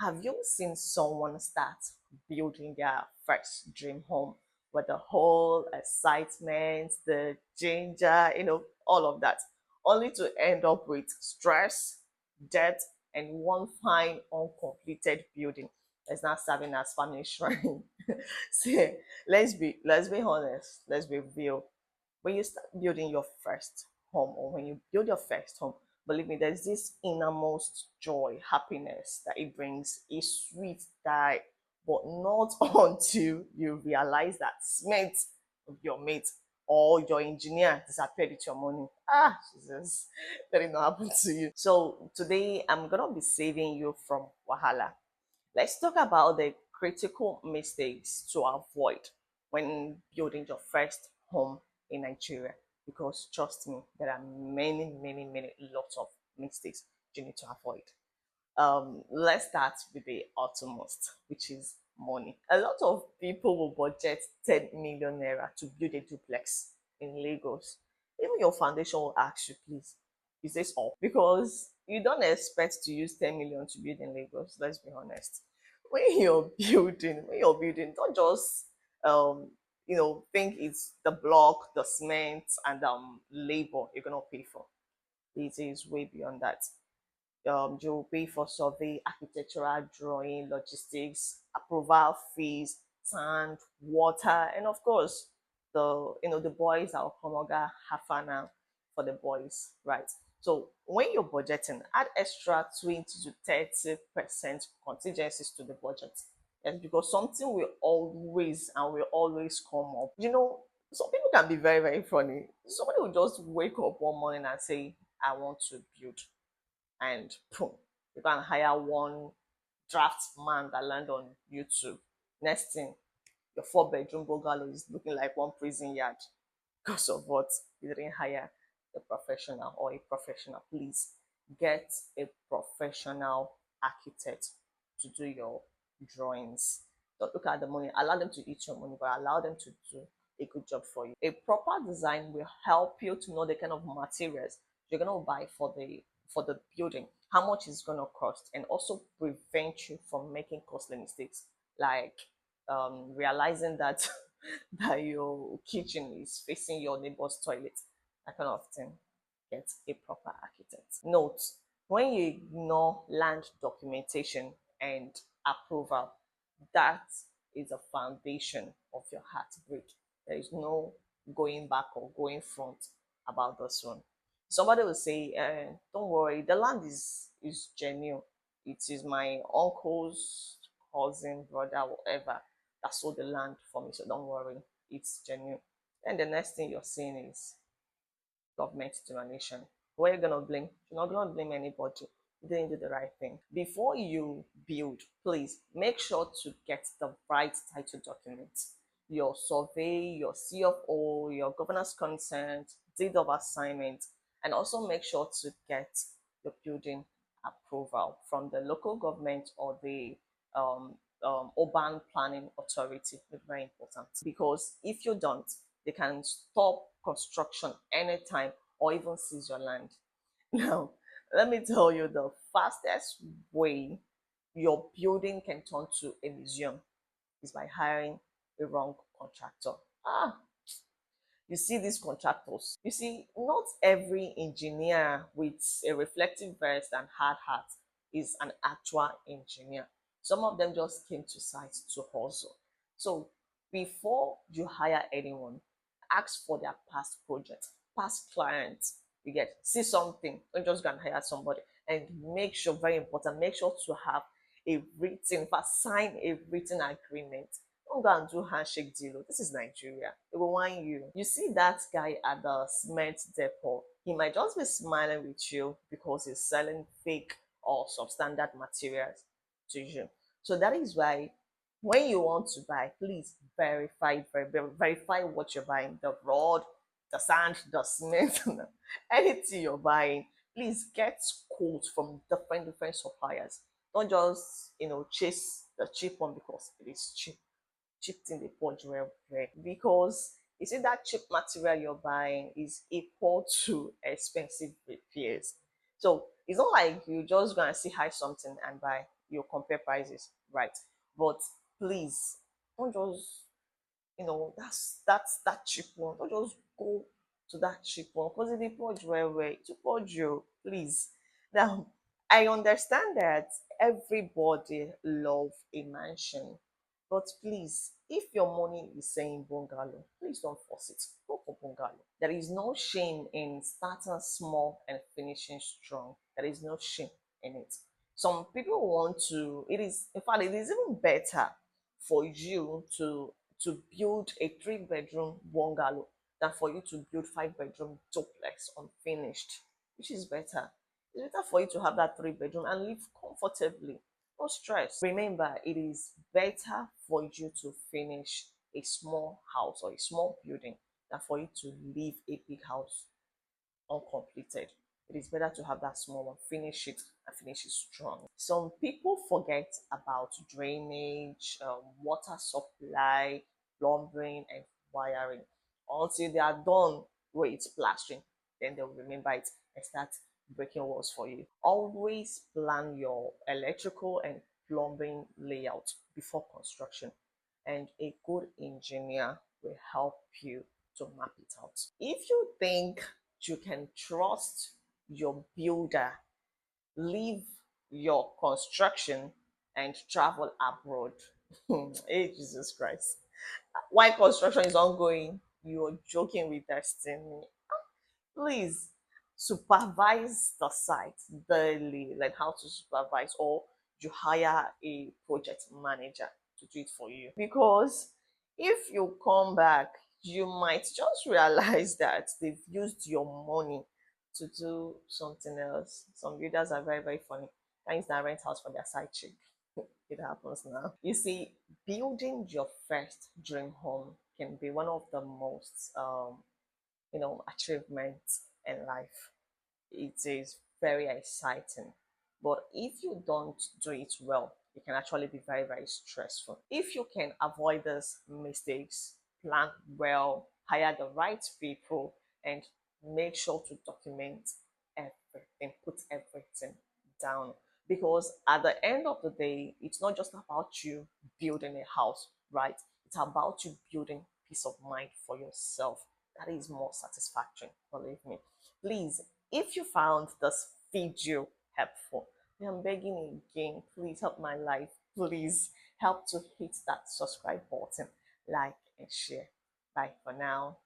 Have you seen someone start building their first dream home with the whole excitement, the ginger, all of that, only to end up with stress, debt, and one fine uncompleted building that's not serving as family shrine? See, let's be honest, let's be real. When you start building your first home, or when you build your first home, believe me, there's this innermost joy, happiness that it brings, a sweet die, but not until you realize that mate of your mate or your engineer disappeared with your money. Ah, Jesus, that did not happen to you. So today I'm gonna be saving you from wahala. Let's talk about the critical mistakes to avoid when building your first home in Nigeria. Because trust me, there are many, many, many lots of mistakes you need to avoid. Let's start with the uttermost, which is money. A lot of people will budget 10 million naira to build a duplex in Lagos. Even your foundation will ask you, please, is this all? Because you don't expect to use 10 million to build in Lagos, let's be honest. When you're building, don't just think it's the block, the cement, and labor you're gonna pay for. It is way beyond that. You'll pay for survey, architectural drawing, logistics, approval fees, sand, water, and of course, the boys that will come over half an hour for the boys, right? So when you're budgeting, add extra 20 to 30% contingencies to the budget. Yes, because something will always come up. Some people can be very, very funny. Somebody will just wake up one morning and say, I want to build, and boom, you can hire one draftsman that land on YouTube. Next thing, your four-bedroom bungalow is looking like one prison yard because of what? You didn't hire a professional or a professional. Please get a professional architect to do your drawings. Don't look at the money. Allow them to eat your money, but allow them to do a good job for you. A proper design will help you to know the kind of materials you're gonna buy for the building, how much it's gonna cost, and also prevent you from making costly mistakes like realizing that that your kitchen is facing your neighbor's toilet, that kind of thing. Get a proper architect. Note: when you ignore land documentation and approval, that is a foundation of your heartbreak. There is no going back or going front about this one. Somebody will say, don't worry, the land is genuine. It is my uncle's cousin, brother, whatever, that sold the land for me. So don't worry, it's genuine. And the next thing you're seeing is government discrimination. What are you gonna blame? You're not gonna blame anybody. You didn't do the right thing. Before you build, please make sure to get the right title documents. Your survey, your CFO, your governor's consent, deed of assignment, and also make sure to get your building approval from the local government or the um, urban planning authority. It's very important because if you don't, they can stop construction anytime or even seize your land. Now, let me tell you the fastest way your building can turn to a museum is by hiring a wrong contractor. Ah, you see these contractors. You see, not every engineer with a reflective vest and hard hat is an actual engineer. Some of them just came to site to hustle. So before you hire anyone, ask for their past projects, past clients. You get see something, don't just go and hire somebody. And make sure, very important, make sure to have a written, sign a written agreement. Don't go and do handshake deal. This is Nigeria. They will want you. You see that guy at the cement depot. He might just be smiling with you because he's selling fake or substandard materials to you. So that is why when you want to buy, please verify what you're buying. The rod, the sand, the cement, anything you're buying. Please get quotes from different suppliers. Don't just chase the cheap one because it is cheap thing they punch well well, because you see that cheap material you're buying is equal to expensive repairs. So it's not like you just gonna see high something and buy. you compare prices, right? But please don't just, that cheap one. Don't just go to that cheap one because it dey purge well well. To purge you, please. Now, I understand that everybody love a mansion, but please, if your money is saying bungalow, please don't force it. Go for bungalow. There is no shame in starting small and finishing strong. There is no shame in it. Some people want to, it is, in fact, it is even better for you to build a three-bedroom bungalow than for you to build five-bedroom duplex unfinished. Which is better? It's better for you to have that three-bedroom and live comfortably. No stress. Remember, it is better for you to finish a small house or a small building than for you to leave a big house uncompleted. It is better to have that small one, finish it and finish it strong. Some people forget about drainage, water supply, plumbing, and wiring until they are done with plastering. Then they'll remember it and start breaking walls for you. Always plan your electrical and plumbing layout before construction, and a good engineer will help you to map it out. If you think you can trust your builder, leave your construction and travel abroad. Hey, Jesus Christ. While construction is ongoing, you're joking with destiny. Please supervise the site daily, like how to supervise, or you hire a project manager to do it for you. Because if you come back, you might just realize that they've used your money to do something else. Some builders are very, very funny. Can that rent house for their side chick. It happens now. You see, building your first dream home can be one of the most achievements in life. It is very exciting. But if you don't do it well, it can actually be very, very stressful. If you can avoid these mistakes, plan well, hire the right people, and make sure to document everything, put everything down. Because at the end of the day, it's not just about you building a house, right? It's about you building peace of mind for yourself. That is more satisfactory, believe me. Please, if you found this video helpful, I'm begging again, please help my life. Please help to hit that subscribe button, like and share. Bye for now.